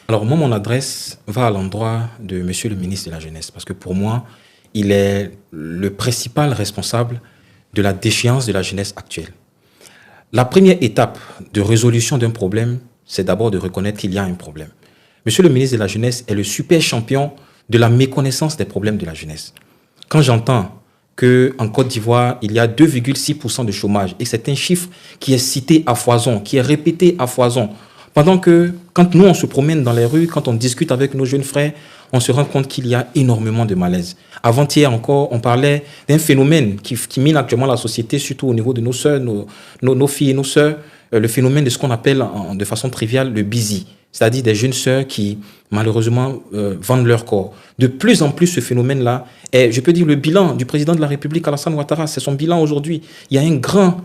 Alors moi, mon adresse va à l'endroit de Monsieur le ministre de la Jeunesse, parce que pour moi, il est le principal responsable de la déchéance de la jeunesse actuelle. La première étape de résolution d'un problème, c'est d'abord de reconnaître qu'il y a un problème. Monsieur le ministre de la Jeunesse est le super champion de la méconnaissance des problèmes de la jeunesse. Quand j'entends qu'en Côte d'Ivoire, il y a 2,6% de chômage, et c'est un chiffre qui est cité à foison, qui est répété à foison, pendant que quand nous, on se promène dans les rues, quand on discute avec nos jeunes frères, on se rend compte qu'il y a énormément de malaise. Avant-hier encore, on parlait d'un phénomène qui mine actuellement la société, surtout au niveau de nos sœurs, nos filles et nos sœurs, le phénomène de ce qu'on appelle de façon triviale le busy, c'est-à-dire des jeunes sœurs qui, malheureusement, vendent leur corps. De plus en plus, ce phénomène-là est, je peux dire, le bilan du président de la République, Alassane Ouattara, c'est son bilan aujourd'hui. Il y a un grand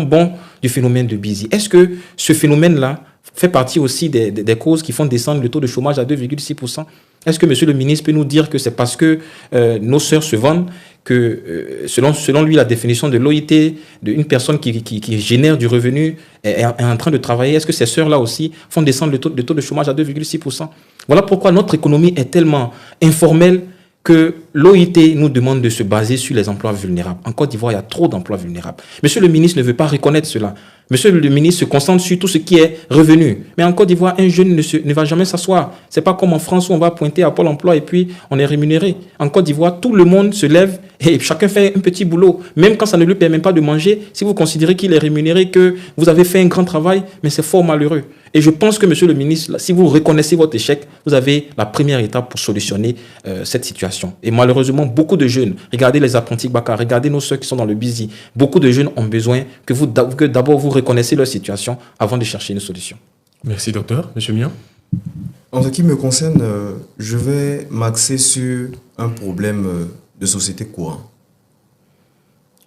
bond du phénomène de busy. Est-ce que ce phénomène-là fait partie aussi des causes qui font descendre le taux de chômage à 2,6%? Est-ce que monsieur le ministre peut nous dire que c'est parce que nos sœurs se vendent que, selon lui, la définition de l'OIT, d'une personne qui génère du revenu, est en train de travailler, est-ce que ces sœurs-là aussi font descendre le taux de chômage à 2,6%? Voilà pourquoi notre économie est tellement informelle que l'OIT nous demande de se baser sur les emplois vulnérables. En Côte d'Ivoire, il y a trop d'emplois vulnérables. Monsieur le ministre ne veut pas reconnaître cela. Monsieur le ministre se concentre sur tout ce qui est revenu. Mais en Côte d'Ivoire, un jeune ne va jamais s'asseoir. Ce n'est pas comme en France où on va pointer à Pôle emploi et puis on est rémunéré. En Côte d'Ivoire, tout le monde se lève et chacun fait un petit boulot. Même quand ça ne lui permet pas de manger, si vous considérez qu'il est rémunéré, que vous avez fait un grand travail, mais c'est fort malheureux. Et je pense que, monsieur le ministre, si vous reconnaissez votre échec, vous avez la première étape pour solutionner cette situation. Et malheureusement, beaucoup de jeunes, regardez les apprentis Baka, regardez nos soeurs qui sont dans le busy, beaucoup de jeunes ont besoin que d'abord vous reconnaissiez leur situation avant de chercher une solution. Merci, docteur. Monsieur Mian. En ce qui me concerne, je vais m'axer sur un problème de société courant.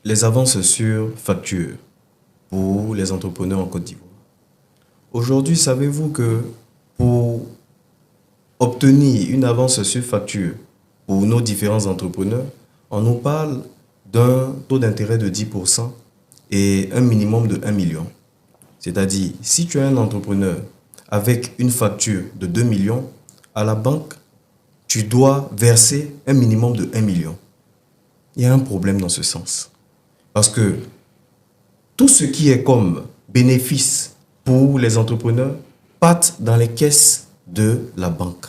Les avances sur facture pour les entrepreneurs en Côte d'Ivoire. Aujourd'hui, savez-vous que pour obtenir une avance sur facture pour nos différents entrepreneurs, on nous parle d'un taux d'intérêt de 10% et un minimum de 1 million. C'est-à-dire, si tu es un entrepreneur avec une facture de 2 millions, à la banque, tu dois verser un minimum de 1 million. Il y a un problème dans ce sens. Parce que tout ce qui est comme bénéfice pour les entrepreneurs partent dans les caisses de la banque.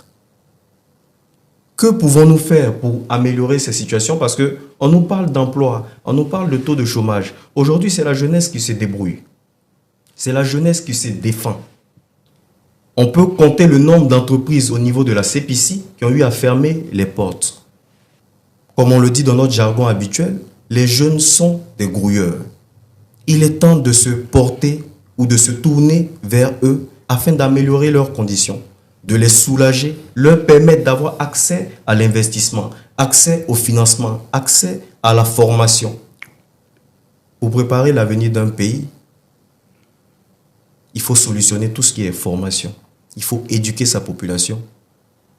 Que pouvons-nous faire pour améliorer ces situations? Parce qu'on nous parle d'emploi, on nous parle de taux de chômage. Aujourd'hui, c'est la jeunesse qui se débrouille. C'est la jeunesse qui se défend. On peut compter le nombre d'entreprises au niveau de la CPC qui ont eu à fermer les portes. Comme on le dit dans notre jargon habituel, les jeunes sont des grouilleurs. Il est temps de se porter ou de se tourner vers eux afin d'améliorer leurs conditions, de les soulager, leur permettre d'avoir accès à l'investissement, accès au financement, accès à la formation. Pour préparer l'avenir d'un pays, il faut solutionner tout ce qui est formation. Il faut éduquer sa population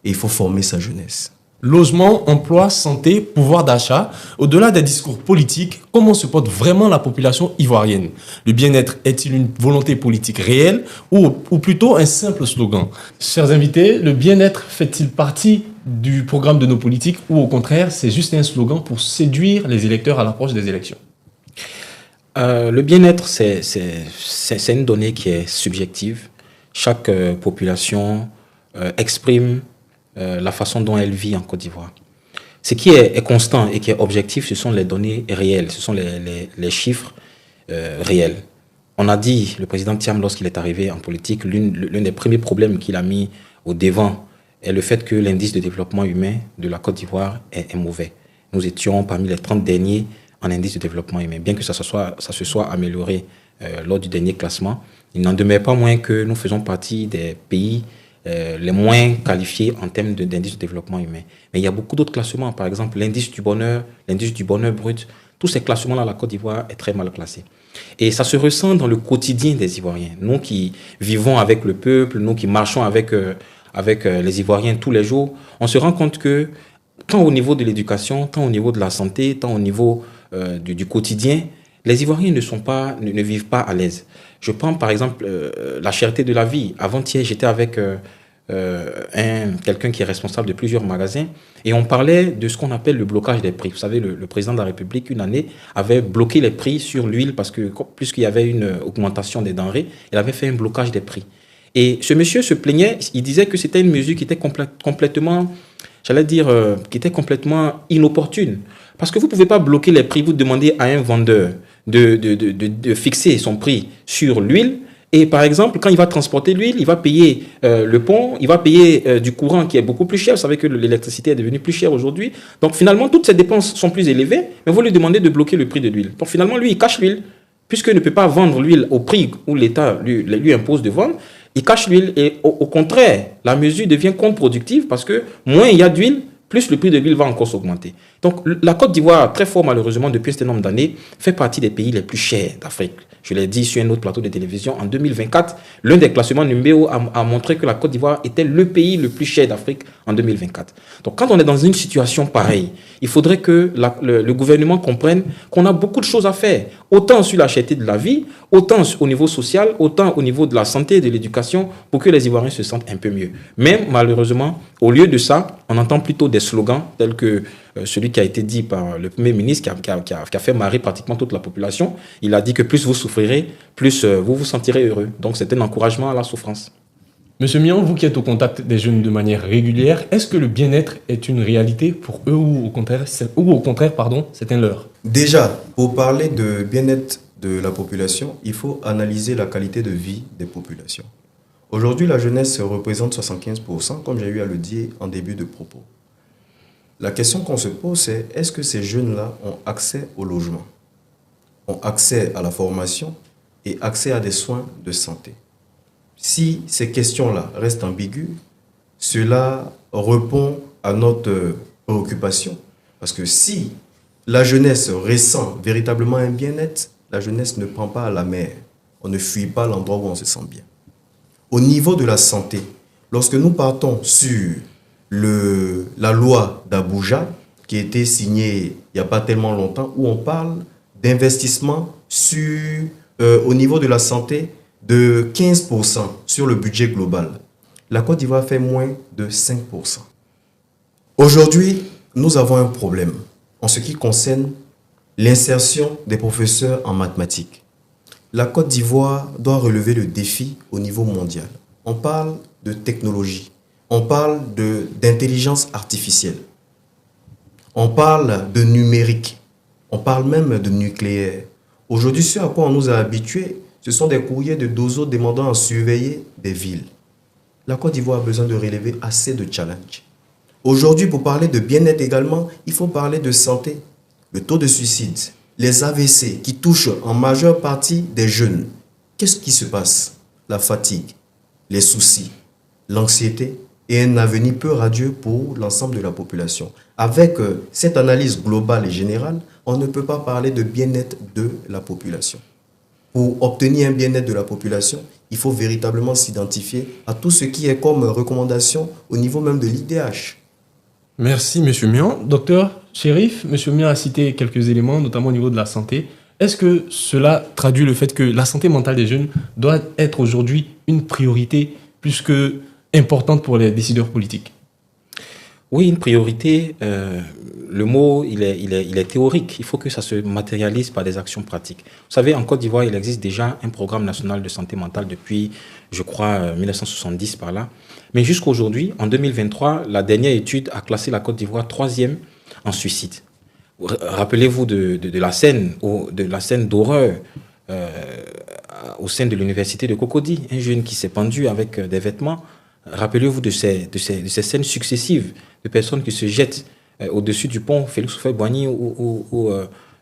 et il faut former sa jeunesse. Logement, emploi, santé, pouvoir d'achat, au-delà des discours politiques, comment se porte vraiment la population ivoirienne? Le bien-être est-il une volonté politique réelle ou plutôt un simple slogan? Chers invités, le bien-être fait-il partie du programme de nos politiques ou au contraire, c'est juste un slogan pour séduire les électeurs à l'approche des élections? Le bien-être, c'est une donnée qui est subjective. Chaque population exprime la façon dont elle vit en Côte d'Ivoire. Ce qui est constant et qui est objectif, ce sont les données réelles, ce sont les chiffres réels. On a dit, le président Thiam, lorsqu'il est arrivé en politique, l'un des premiers problèmes qu'il a mis au devant est le fait que l'indice de développement humain de la Côte d'Ivoire est mauvais. Nous étions parmi les 30 derniers en indice de développement humain. Bien que ça se soit amélioré lors du dernier classement, il n'en demeure pas moins que nous faisons partie des pays les moins qualifiés en termes d'indice de développement humain. Mais il y a beaucoup d'autres classements, par exemple l'indice du bonheur brut. Tous ces classements-là, la Côte d'Ivoire est très mal classée. Et ça se ressent dans le quotidien des Ivoiriens. Nous qui vivons avec le peuple, nous qui marchons avec les Ivoiriens tous les jours, on se rend compte que tant au niveau de l'éducation, tant au niveau de la santé, tant au niveau du quotidien, les Ivoiriens ne vivent pas à l'aise. Je prends par exemple la cherté de la vie. Avant-hier, j'étais avec quelqu'un qui est responsable de plusieurs magasins et on parlait de ce qu'on appelle le blocage des prix. Vous savez, le président de la République, une année, avait bloqué les prix sur l'huile parce que puisqu'il y avait une augmentation des denrées, il avait fait un blocage des prix. Et ce monsieur se plaignait, il disait que c'était une mesure qui était complètement, qui était complètement inopportune. Parce que vous ne pouvez pas bloquer les prix, vous demandez à un vendeur de fixer son prix sur l'huile. Et par exemple, quand il va transporter l'huile, il va payer le pont, il va payer du courant qui est beaucoup plus cher. Vous savez que l'électricité est devenue plus chère aujourd'hui. Donc finalement, toutes ces dépenses sont plus élevées, mais vous lui demandez de bloquer le prix de l'huile. Donc finalement, lui, il cache l'huile, puisqu'il ne peut pas vendre l'huile au prix où l'État lui impose de vendre. Il cache l'huile et au contraire, la mesure devient contre-productive parce que moins il y a d'huile, plus le prix de l'huile va encore s'augmenter. Donc la Côte d'Ivoire, très fort malheureusement depuis un certain nombre d'années, fait partie des pays les plus chers d'Afrique. Je l'ai dit sur un autre plateau de télévision, en 2024, l'un des classements numéro a montré que la Côte d'Ivoire était le pays le plus cher d'Afrique en 2024. Donc quand on est dans une situation pareille, il faudrait que le gouvernement comprenne qu'on a beaucoup de choses à faire, autant sur la cherté de la vie, autant au niveau social, autant au niveau de la santé et de l'éducation, pour que les Ivoiriens se sentent un peu mieux. Mais malheureusement, au lieu de ça, on entend plutôt des slogans tels que celui qui a été dit par le Premier ministre, qui a fait marrer pratiquement toute la population. Il a dit que plus vous souffrirez, plus vous vous sentirez heureux. Donc c'est un encouragement à la souffrance. Monsieur Mian, vous qui êtes au contact des jeunes de manière régulière, est-ce que le bien-être est une réalité pour eux ou au contraire, c'est un leurre? Déjà, pour parler de bien-être de la population, il faut analyser la qualité de vie des populations. Aujourd'hui, la jeunesse représente 75%, comme j'ai eu à le dire en début de propos. La question qu'on se pose, c'est est-ce que ces jeunes-là ont accès au logement, ont accès à la formation et accès à des soins de santé? Si ces questions-là restent ambiguës, cela répond à notre préoccupation. Parce que si la jeunesse ressent véritablement un bien-être, la jeunesse ne prend pas à la mer. On ne fuit pas l'endroit où on se sent bien. Au niveau de la santé, lorsque nous partons sur la loi d'Abuja, qui a été signée il n'y a pas tellement longtemps, où on parle d'investissement au niveau de la santé de 15% sur le budget global. La Côte d'Ivoire fait moins de 5%. Aujourd'hui, nous avons un problème en ce qui concerne l'insertion des professeurs en mathématiques. La Côte d'Ivoire doit relever le défi au niveau mondial. On parle de technologie. On parle d'intelligence artificielle. On parle de numérique. On parle même de nucléaire. Aujourd'hui, ce à quoi on nous a habitués, ce sont des courriers de Dozo demandant à surveiller des villes. La Côte d'Ivoire a besoin de relever assez de challenges. Aujourd'hui, pour parler de bien-être également, il faut parler de santé. Le taux de suicide, les AVC qui touchent en majeure partie des jeunes. Qu'est-ce qui se passe? La fatigue, les soucis, l'anxiété et un avenir peu radieux pour l'ensemble de la population. Avec cette analyse globale et générale, on ne peut pas parler de bien-être de la population. Pour obtenir un bien-être de la population, il faut véritablement s'identifier à tout ce qui est comme recommandation au niveau même de l'IDH. Merci, M. Mian. Docteur Chérif, M. Mian a cité quelques éléments, notamment au niveau de la santé. Est-ce que cela traduit le fait que la santé mentale des jeunes doit être aujourd'hui une priorité plus que importante pour les décideurs politiques? Oui, une priorité, le mot, il est théorique. Il faut que ça se matérialise par des actions pratiques. Vous savez, en Côte d'Ivoire, il existe déjà un programme national de santé mentale depuis, je crois, 1970 par là. Mais jusqu'à aujourd'hui, en 2023, la dernière étude a classé la Côte d'Ivoire 3e en suicide. Rappelez-vous de la scène d'horreur au sein de l'université de Cocody, un jeune qui s'est pendu avec des vêtements. Rappelez-vous de ces scènes successives de personnes qui se jettent au-dessus du pont Félix Houphouët-Boigny ou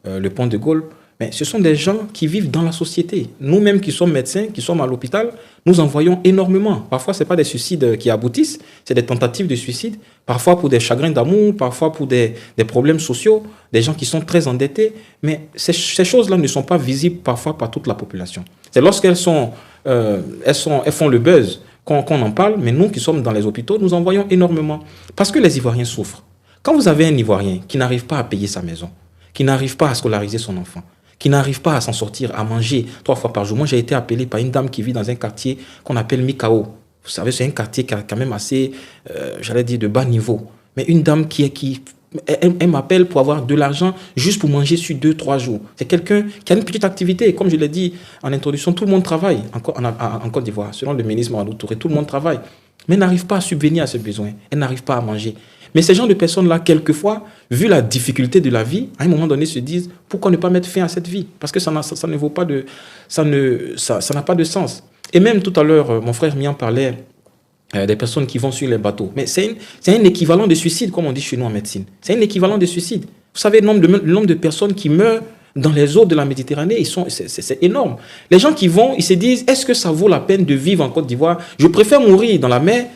le pont de Gaulle. Mais ce sont des gens qui vivent dans la société. Nous-mêmes qui sommes médecins, qui sommes à l'hôpital, nous en voyons énormément. Parfois, ce n'est pas des suicides qui aboutissent, c'est des tentatives de suicide, parfois pour des chagrins d'amour, parfois pour des problèmes sociaux, des gens qui sont très endettés. Mais ces choses-là ne sont pas visibles parfois par toute la population. C'est lorsqu'elles font le buzz qu'on en parle, mais nous qui sommes dans les hôpitaux, nous en voyons énormément. Parce que les Ivoiriens souffrent. Quand vous avez un Ivoirien qui n'arrive pas à payer sa maison, qui n'arrive pas à scolariser son enfant, qui n'arrivent pas à s'en sortir, à manger 3 fois par jour. Moi, j'ai été appelé par une dame qui vit dans un quartier qu'on appelle Mikao. Vous savez, c'est un quartier qui a quand même assez, j'allais dire, de bas niveau. Mais une dame elle m'appelle pour avoir de l'argent juste pour manger sur 2-3 jours. C'est quelqu'un qui a une petite activité. Comme je l'ai dit en introduction, tout le monde travaille en Côte d'Ivoire. Selon le ministre Mamadou Touré, tout le monde travaille. Mais n'arrive pas à subvenir à ses besoins. Elle n'arrive pas à manger. Mais ces gens de personnes-là, quelquefois, vu la difficulté de la vie, à un moment donné, se disent pourquoi ne pas mettre fin à cette vie? Parce que ça ne vaut pas ça n'a pas de sens. Et même tout à l'heure, mon frère Mian parlait des personnes qui vont sur les bateaux. Mais c'est un équivalent de suicide, comme on dit chez nous en médecine. C'est un équivalent de suicide. Vous savez, le nombre de personnes qui meurent dans les eaux de la Méditerranée, c'est énorme. Les gens qui vont, ils se disent, est-ce que ça vaut la peine de vivre en Côte d'Ivoire? Je préfère mourir dans la mer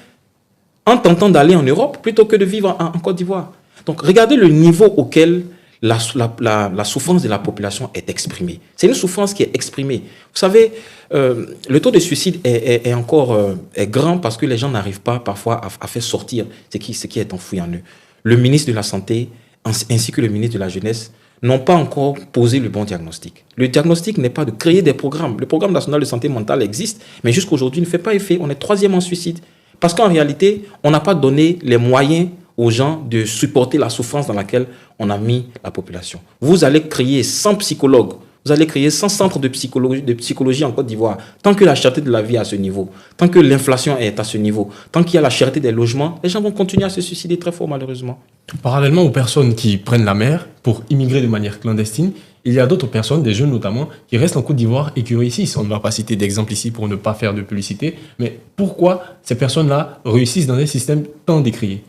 en tentant d'aller en Europe plutôt que de vivre en Côte d'Ivoire. Donc, regardez le niveau auquel la souffrance de la population est exprimée. C'est une souffrance qui est exprimée. Vous savez, le taux de suicide est grand parce que les gens n'arrivent pas parfois à faire sortir ce qui est enfoui en eux. Le ministre de la Santé ainsi que le ministre de la Jeunesse n'ont pas encore posé le bon diagnostic. Le diagnostic n'est pas de créer des programmes. Le programme national de santé mentale existe, mais jusqu'aujourd'hui ne fait pas effet. On est 3e en suicide. Parce qu'en réalité, on n'a pas donné les moyens aux gens de supporter la souffrance dans laquelle on a mis la population. Vous allez créer 100 psychologues, vous allez créer 100 centres de psychologie en Côte d'Ivoire. Tant que la cherté de la vie est à ce niveau, tant que l'inflation est à ce niveau, tant qu'il y a la cherté des logements, les gens vont continuer à se suicider très fort malheureusement. Parallèlement aux personnes qui prennent la mer pour immigrer de manière clandestine, il y a d'autres personnes, des jeunes notamment, qui restent en Côte d'Ivoire et qui réussissent. On ne va pas citer d'exemple ici pour ne pas faire de publicité, mais pourquoi ces personnes-là réussissent dans un système tant décrié?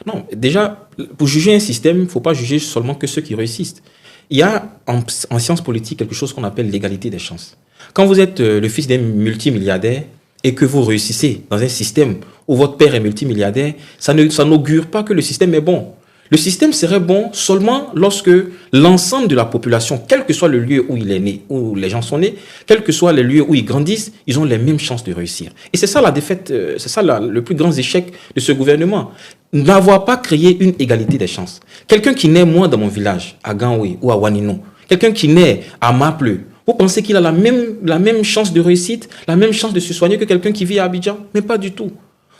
Non, déjà, pour juger un système, il ne faut pas juger seulement que ceux qui réussissent. Il y a en sciences politiques quelque chose qu'on appelle l'égalité des chances. Quand vous êtes le fils d'un multimilliardaire et que vous réussissez dans un système où votre père est multimilliardaire, ça n'augure pas que le système est bon. Le système serait bon seulement lorsque l'ensemble de la population, quel que soit le lieu où il est né, où les gens sont nés, quel que soit le lieu où ils grandissent, ils ont les mêmes chances de réussir. Et c'est ça la défaite, c'est ça le plus grand échec de ce gouvernement. N'avoir pas créé une égalité des chances. Quelqu'un qui naît moi dans mon village, à Ganoué ou à Wanino, quelqu'un qui naît à Mapleu, vous pensez qu'il a la même chance de réussite, la même chance de se soigner que quelqu'un qui vit à Abidjan? Mais pas du tout.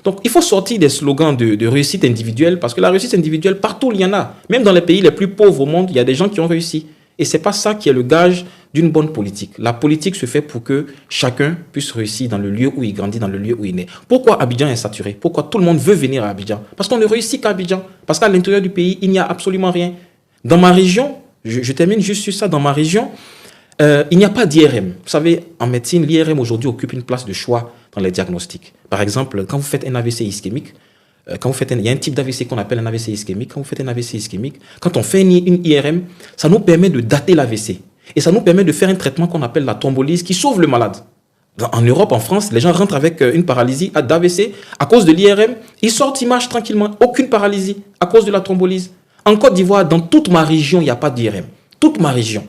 Donc, il faut sortir des slogans de réussite individuelle, parce que la réussite individuelle, partout, il y en a. Même dans les pays les plus pauvres au monde, il y a des gens qui ont réussi. Et ce n'est pas ça qui est le gage d'une bonne politique. La politique se fait pour que chacun puisse réussir dans le lieu où il grandit, dans le lieu où il est. Pourquoi Abidjan est saturé? Pourquoi tout le monde veut venir à Abidjan? Parce qu'on ne réussit qu'à Abidjan. Parce qu'à l'intérieur du pays, il n'y a absolument rien. Dans ma région, je termine juste sur ça, dans ma région, il n'y a pas d'IRM. Vous savez, en médecine, l'IRM aujourd'hui occupe une place de choix dans les diagnostics. Par exemple, quand vous faites un AVC ischémique, il y a un type d'AVC qu'on appelle un AVC ischémique. Quand vous faites un AVC ischémique, quand on fait une IRM, ça nous permet de dater l'AVC. Et ça nous permet de faire un traitement qu'on appelle la thrombolyse qui sauve le malade. En Europe, en France, les gens rentrent avec une paralysie d'AVC. À cause de l'IRM, ils sortent, ils marchent tranquillement. Aucune paralysie à cause de la thrombolyse. En Côte d'Ivoire, dans toute ma région, il n'y a pas d'IRM. Toute ma région.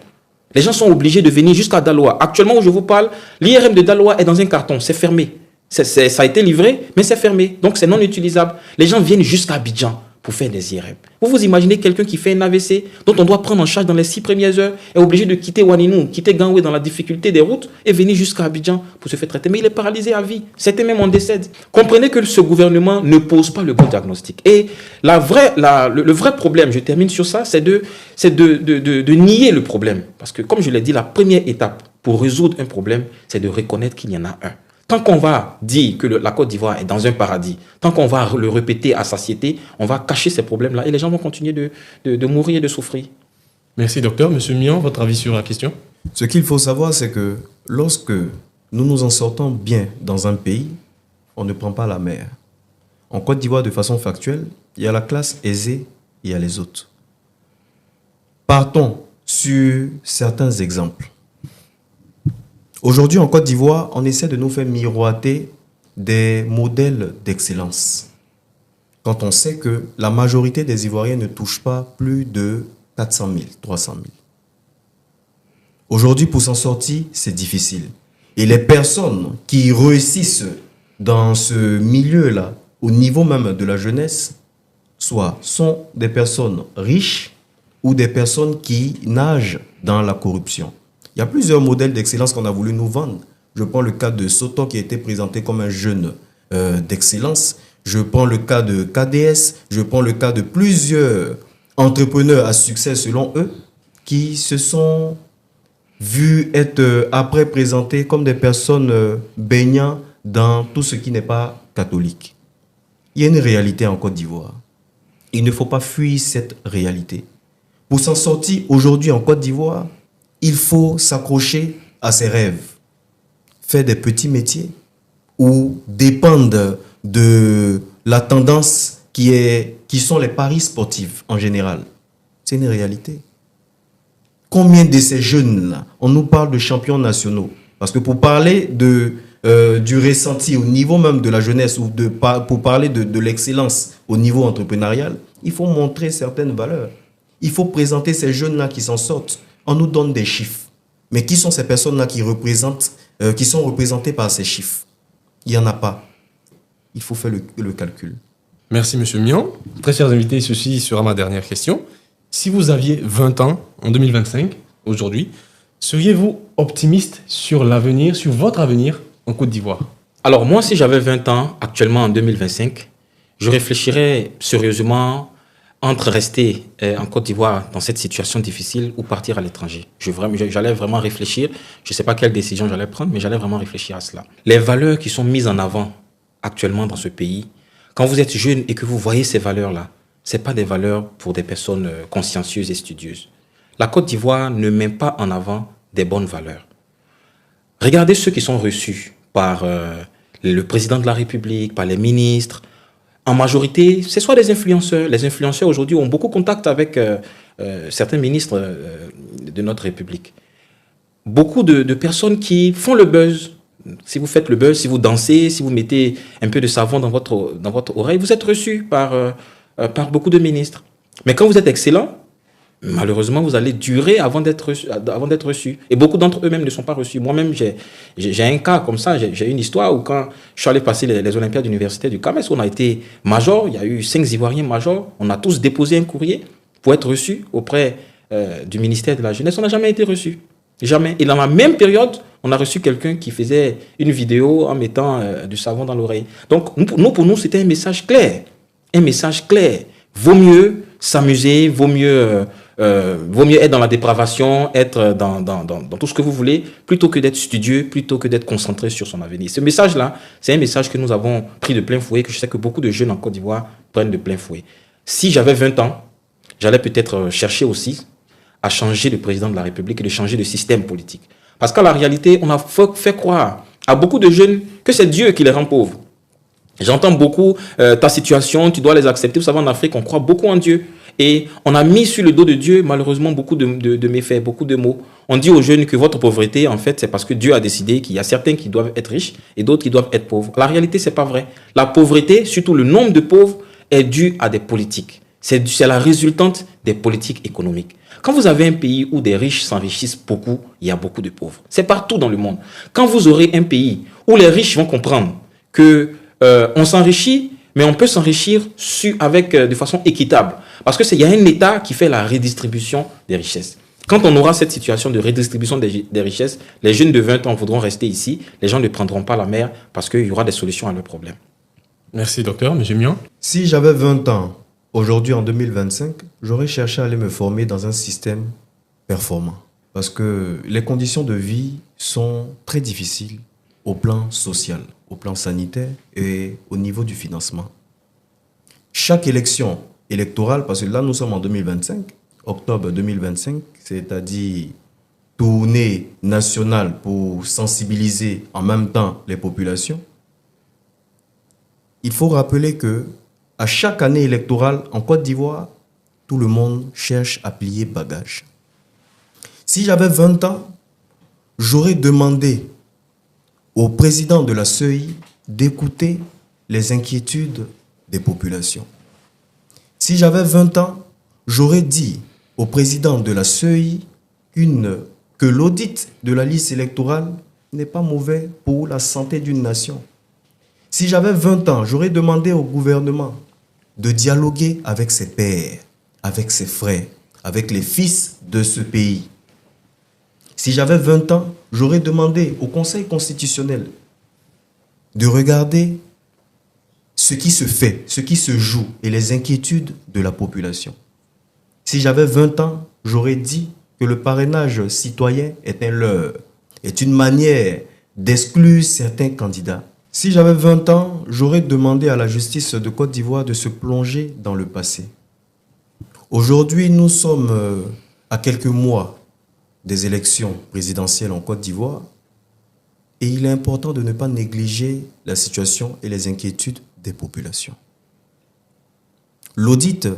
Les gens sont obligés de venir jusqu'à Daloa. Actuellement, où je vous parle, l'IRM de Daloa est dans un carton. C'est fermé. Ça a été livré, mais c'est fermé. Donc, c'est non utilisable. Les gens viennent jusqu'à Abidjan pour faire des IRM. Vous vous imaginez quelqu'un qui fait un AVC, dont on doit prendre en charge dans les 6 premières heures, est obligé de quitter Waninou, quitter Ganoué dans la difficulté des routes et venir jusqu'à Abidjan pour se faire traiter. Mais il est paralysé à vie. C'était même en décède. Comprenez que ce gouvernement ne pose pas le bon diagnostic. Et le vrai problème, je termine sur ça, c'est de nier le problème. Parce que, comme je l'ai dit, la première étape pour résoudre un problème, c'est de reconnaître qu'il y en a un. Tant qu'on va dire que la Côte d'Ivoire est dans un paradis, tant qu'on va le répéter à satiété, on va cacher ces problèmes-là et les gens vont continuer de mourir et de souffrir. Merci docteur. Monsieur Mian, votre avis sur la question? Ce qu'il faut savoir, c'est que lorsque nous nous en sortons bien dans un pays, on ne prend pas la mer. En Côte d'Ivoire, de façon factuelle, il y a la classe aisée et il y a les autres. Partons sur certains exemples. Aujourd'hui, en Côte d'Ivoire, on essaie de nous faire miroiter des modèles d'excellence. Quand on sait que la majorité des Ivoiriens ne touchent pas plus de 400 000, 300 000. Aujourd'hui, pour s'en sortir, c'est difficile. Et les personnes qui réussissent dans ce milieu-là, au niveau même de la jeunesse, sont des personnes riches ou des personnes qui nagent dans la corruption. Il y a plusieurs modèles d'excellence qu'on a voulu nous vendre. Je prends le cas de Soto qui a été présenté comme un jeune d'excellence. Je prends le cas de KDS. Je prends le cas de plusieurs entrepreneurs à succès selon eux qui se sont vus être après présentés comme des personnes baignant dans tout ce qui n'est pas catholique. Il y a une réalité en Côte d'Ivoire. Il ne faut pas fuir cette réalité. Pour s'en sortir aujourd'hui en Côte d'Ivoire, il faut s'accrocher à ses rêves, faire des petits métiers ou dépendre de la tendance qui sont les paris sportifs en général. C'est une réalité. Combien de ces jeunes-là, on nous parle de champions nationaux? Parce que pour parler du ressenti au niveau même de la jeunesse ou pour parler de l'excellence au niveau entrepreneurial, il faut montrer certaines valeurs. Il faut présenter ces jeunes-là qui s'en sortent. On nous donne des chiffres. Mais qui sont ces personnes-là qui sont représentées par ces chiffres? Il n'y en a pas. Il faut faire le calcul. Merci, M. Mion. Très chers invités, ceci sera ma dernière question. Si vous aviez 20 ans en 2025, aujourd'hui, seriez-vous optimiste sur l'avenir, sur votre avenir en Côte d'Ivoire? Alors moi, si j'avais 20 ans, actuellement en 2025, je réfléchirais sérieusement entre rester en Côte d'Ivoire dans cette situation difficile ou partir à l'étranger. J'allais vraiment réfléchir. Je ne sais pas quelle décision j'allais prendre, mais j'allais vraiment réfléchir à cela. Les valeurs qui sont mises en avant actuellement dans ce pays, quand vous êtes jeune et que vous voyez ces valeurs-là, ce n'est pas des valeurs pour des personnes consciencieuses et studieuses. La Côte d'Ivoire ne met pas en avant des bonnes valeurs. Regardez ceux qui sont reçus par le président de la République, par les ministres. En majorité, c'est soit des influenceurs. Les influenceurs aujourd'hui ont beaucoup de contact avec certains ministres de notre République. Beaucoup de personnes qui font le buzz. Si vous faites le buzz, si vous dansez, si vous mettez un peu de savon dans votre oreille, vous êtes reçu par beaucoup de ministres. Mais quand vous êtes excellent, malheureusement, vous allez durer avant d'être reçu. Et beaucoup d'entre eux-mêmes ne sont pas reçus. Moi-même, j'ai un cas comme ça. J'ai une histoire où quand je suis allé passer les Olympiades universitaires du CAMES, on a été major. Il y a eu 5 Ivoiriens majors. On a tous déposé un courrier pour être reçus auprès du ministère de la Jeunesse. On n'a jamais été reçus. Jamais. Et dans la même période, on a reçu quelqu'un qui faisait une vidéo en mettant du savon dans l'oreille. Donc, pour nous, c'était un message clair. Un message clair. Vaut mieux s'amuser, vaut mieux être dans la dépravation, être dans tout ce que vous voulez, plutôt que d'être studieux, plutôt que d'être concentré sur son avenir. Ce message-là, c'est un message que nous avons pris de plein fouet, que je sais que beaucoup de jeunes en Côte d'Ivoire prennent de plein fouet. Si j'avais 20 ans, j'allais peut-être chercher aussi à changer de président de la République et de changer de système politique. Parce qu'en la réalité, on a fait croire à beaucoup de jeunes que c'est Dieu qui les rend pauvres. J'entends beaucoup ta situation, tu dois les accepter. Vous savez, en Afrique, on croit beaucoup en Dieu. Et on a mis sur le dos de Dieu, malheureusement, beaucoup de méfaits, beaucoup de maux. On dit aux jeunes que votre pauvreté, en fait, c'est parce que Dieu a décidé qu'il y a certains qui doivent être riches et d'autres qui doivent être pauvres. La réalité, c'est pas vrai. La pauvreté, surtout le nombre de pauvres, est due à des politiques. C'est la résultante des politiques économiques. Quand vous avez un pays où des riches s'enrichissent beaucoup, il y a beaucoup de pauvres. C'est partout dans le monde. Quand vous aurez un pays où les riches vont comprendre que on s'enrichit, mais on peut s'enrichir de façon équitable. Parce qu'il y a un État qui fait la redistribution des richesses. Quand on aura cette situation de redistribution des richesses, les jeunes de 20 ans voudront rester ici. Les gens ne prendront pas la mer parce qu'il y aura des solutions à leurs problèmes. Merci, docteur. M. Mion. Si j'avais 20 ans, aujourd'hui en 2025, j'aurais cherché à aller me former dans un système performant. Parce que les conditions de vie sont très difficiles au plan social, au plan sanitaire et au niveau du financement. Chaque élection électorale, parce que là nous sommes en 2025, octobre 2025, c'est-à-dire tournée nationale pour sensibiliser en même temps les populations, il faut rappeler que à chaque année électorale en Côte d'Ivoire, tout le monde cherche à plier bagage. Si j'avais 20 ans, j'aurais demandé au président de la CEI d'écouter les inquiétudes des populations. Si j'avais 20 ans, j'aurais dit au président de la CEI que l'audit de la liste électorale n'est pas mauvais pour la santé d'une nation. Si j'avais 20 ans, j'aurais demandé au gouvernement de dialoguer avec ses pairs, avec ses frères, avec les fils de ce pays. Si j'avais 20 ans, j'aurais demandé au Conseil constitutionnel de regarder ce qui se fait, ce qui se joue et les inquiétudes de la population. Si j'avais 20 ans, j'aurais dit que le parrainage citoyen est un leurre, est une manière d'exclure certains candidats. Si j'avais 20 ans, j'aurais demandé à la justice de Côte d'Ivoire de se plonger dans le passé. Aujourd'hui, nous sommes à quelques mois des élections présidentielles en Côte d'Ivoire et il est important de ne pas négliger la situation et les inquiétudes des populations. L'audit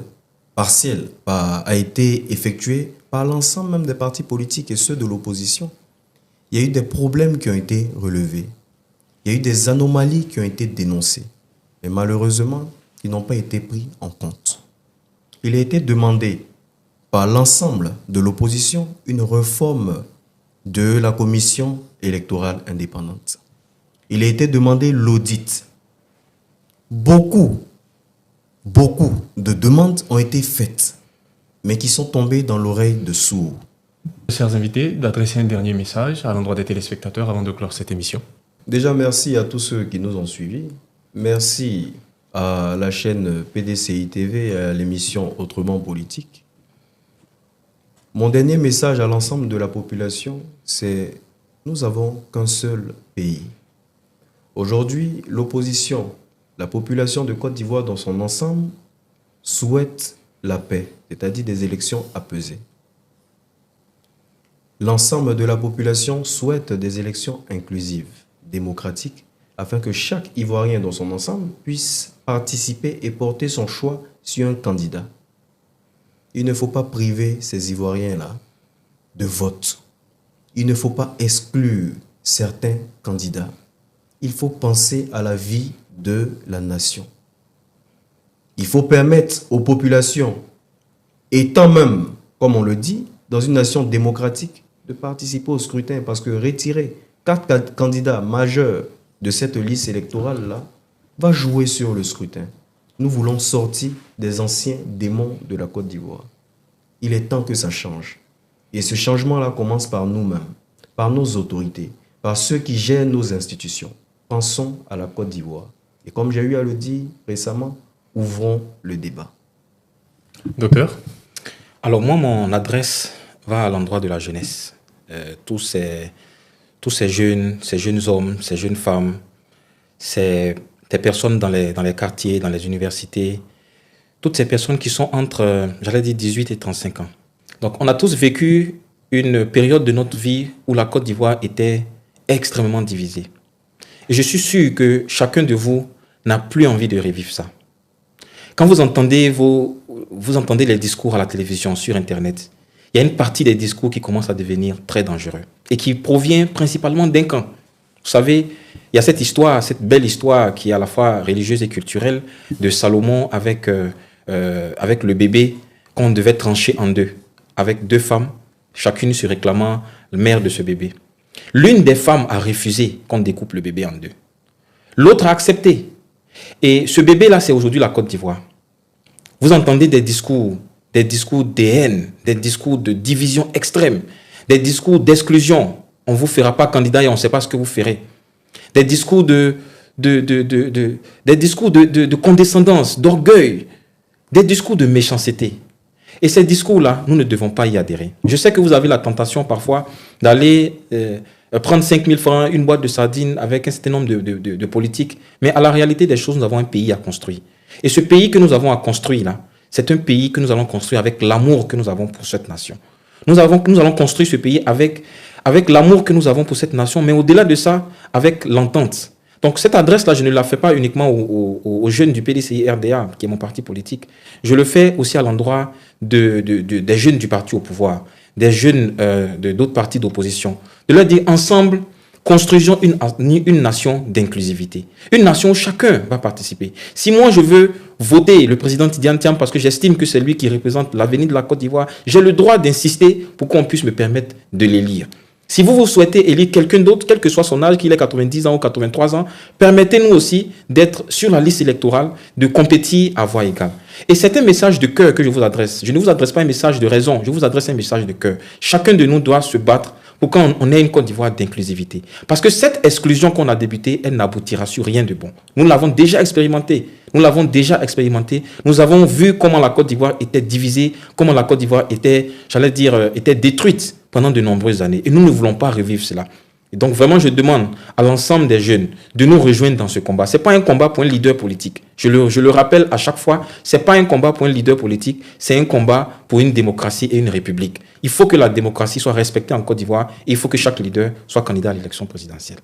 partiel a été effectué par l'ensemble même des partis politiques et ceux de l'opposition. Il y a eu des problèmes qui ont été relevés. Il y a eu des anomalies qui ont été dénoncées. Mais malheureusement, ils n'ont pas été pris en compte. Il a été demandé par l'ensemble de l'opposition une réforme de la commission électorale indépendante. Il a été demandé l'audit. Beaucoup de demandes ont été faites, mais qui sont tombées dans l'oreille de sourds. Chers invités, d'adresser un dernier message à l'endroit des téléspectateurs avant de clore cette émission. Déjà, merci à tous ceux qui nous ont suivis. Merci à la chaîne PDCI TV et à l'émission Autrement Politique. Mon dernier message à l'ensemble de la population, c'est nous n'avons qu'un seul pays. Aujourd'hui, l'opposition, la population de Côte d'Ivoire dans son ensemble, souhaite la paix, c'est-à-dire des élections apaisées. L'ensemble de la population souhaite des élections inclusives, démocratiques, afin que chaque Ivoirien dans son ensemble puisse participer et porter son choix sur un candidat. Il ne faut pas priver ces Ivoiriens-là de vote. Il ne faut pas exclure certains candidats. Il faut penser à la vie de la nation. Il faut permettre aux populations, étant même, comme on le dit, dans une nation démocratique, de participer au scrutin, parce que retirer 4 candidats majeurs de cette liste électorale-là va jouer sur le scrutin. Nous voulons sortir des anciens démons de la Côte d'Ivoire. Il est temps que ça change. Et ce changement-là commence par nous-mêmes, par nos autorités, par ceux qui gèrent nos institutions. Pensons à la Côte d'Ivoire. Et comme j'ai eu à le dire récemment, ouvrons le débat. Docteur? Alors moi, mon adresse va à l'endroit de la jeunesse. Tous ces jeunes hommes, ces jeunes femmes, ces personnes dans les quartiers, dans les universités, toutes ces personnes qui sont entre, j'allais dire, 18 et 35 ans. Donc, on a tous vécu une période de notre vie où la Côte d'Ivoire était extrêmement divisée. Et je suis sûr que chacun de vous n'a plus envie de revivre ça. Quand vous entendez les discours à la télévision, sur Internet, il y a une partie des discours qui commence à devenir très dangereux et qui provient principalement d'un camp. Vous savez, il y a cette histoire, cette belle histoire qui est à la fois religieuse et culturelle de Salomon avec le bébé qu'on devait trancher en deux, avec 2 femmes, chacune se réclamant la mère de ce bébé. L'une des femmes a refusé qu'on découpe le bébé en 2. L'autre a accepté. Et ce bébé-là, c'est aujourd'hui la Côte d'Ivoire. Vous entendez des discours de haine, des discours de division extrême, des discours d'exclusion. On ne vous fera pas candidat et on ne sait pas ce que vous ferez. Des discours de condescendance, d'orgueil, des discours de méchanceté. Et ces discours-là, nous ne devons pas y adhérer. Je sais que vous avez la tentation parfois d'aller prendre 5 000 francs, une boîte de sardines avec un certain nombre de politiques. Mais à la réalité des choses, nous avons un pays à construire. Et ce pays que nous avons à construire là, c'est un pays que nous allons construire avec l'amour que nous avons pour cette nation. Nous allons construire ce pays avec l'amour que nous avons pour cette nation, mais au-delà de ça, avec l'entente. Donc cette adresse-là, je ne la fais pas uniquement aux jeunes du PDCI-RDA, qui est mon parti politique. Je le fais aussi à l'endroit des jeunes du parti au pouvoir, des jeunes d'autres partis d'opposition. De leur dire ensemble, construisons une nation d'inclusivité. Une nation où chacun va participer. Si moi je veux voter le président Tidiane Thiam parce que j'estime que c'est lui qui représente l'avenir de la Côte d'Ivoire, j'ai le droit d'insister pour qu'on puisse me permettre de l'élire. Si vous souhaitez élire quelqu'un d'autre, quel que soit son âge, qu'il ait 90 ans ou 83 ans, permettez-nous aussi d'être sur la liste électorale, de compétir à voix égale. Et c'est un message de cœur que je vous adresse. Je ne vous adresse pas un message de raison, je vous adresse un message de cœur. Chacun de nous doit se battre Pourquoi on est une Côte d'Ivoire d'inclusivité? Parce que cette exclusion qu'on a débutée, elle n'aboutira sur rien de bon. Nous l'avons déjà expérimenté. Nous avons vu comment la Côte d'Ivoire était divisée, comment la Côte d'Ivoire était, était détruite pendant de nombreuses années. Et nous ne voulons pas revivre cela. Et donc vraiment, je demande à l'ensemble des jeunes de nous rejoindre dans ce combat. Ce n'est pas un combat pour un leader politique. Je le rappelle à chaque fois, ce n'est pas un combat pour un leader politique, c'est un combat pour une démocratie et une république. Il faut que la démocratie soit respectée en Côte d'Ivoire et il faut que chaque leader soit candidat à l'élection présidentielle.